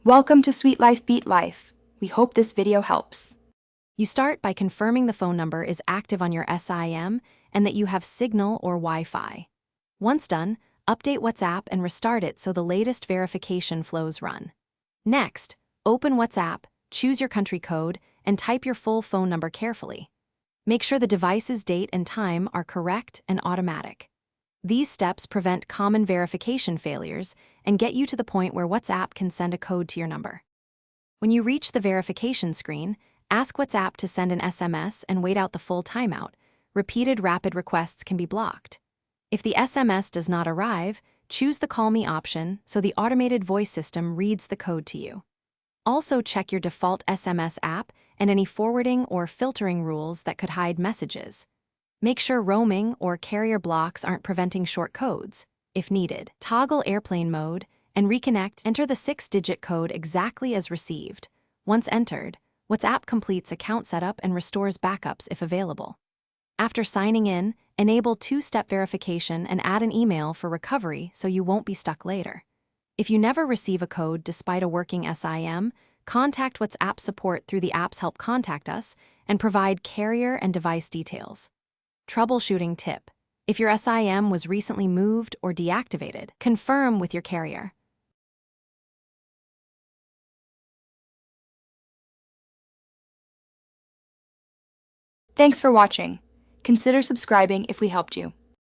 Welcome to Sweet Life Beat Life. We hope this video helps. You start by confirming the phone number is active on your SIM and that you have Signal or Wi-Fi. Once done, update WhatsApp and restart it so the latest verification flows run. Next, open WhatsApp, choose your country code, and type your full phone number carefully. Make sure the device's date and time are correct and automatic. These steps prevent common verification failures and get you to the point where WhatsApp can send a code to your number. When you reach the verification screen, ask WhatsApp to send an SMS and wait out the full timeout. Repeated rapid requests can be blocked. If the SMS does not arrive, choose the Call Me option so the automated voice system reads the code to you. Also check your default SMS app and any forwarding or filtering rules that could hide messages. Make sure roaming or carrier blocks aren't preventing short codes. If needed, toggle airplane mode and reconnect. Enter the 6-digit code exactly as received. Once entered, WhatsApp completes account setup and restores backups if available. After signing in, enable 2-step verification and add an email for recovery so you won't be stuck later. If you never receive a code despite a working SIM, contact WhatsApp support through the app's Help Contact Us and provide carrier and device details. Troubleshooting tip: if your SIM was recently moved or deactivated, confirm with your carrier. Thanks for watching. Consider subscribing if we helped you.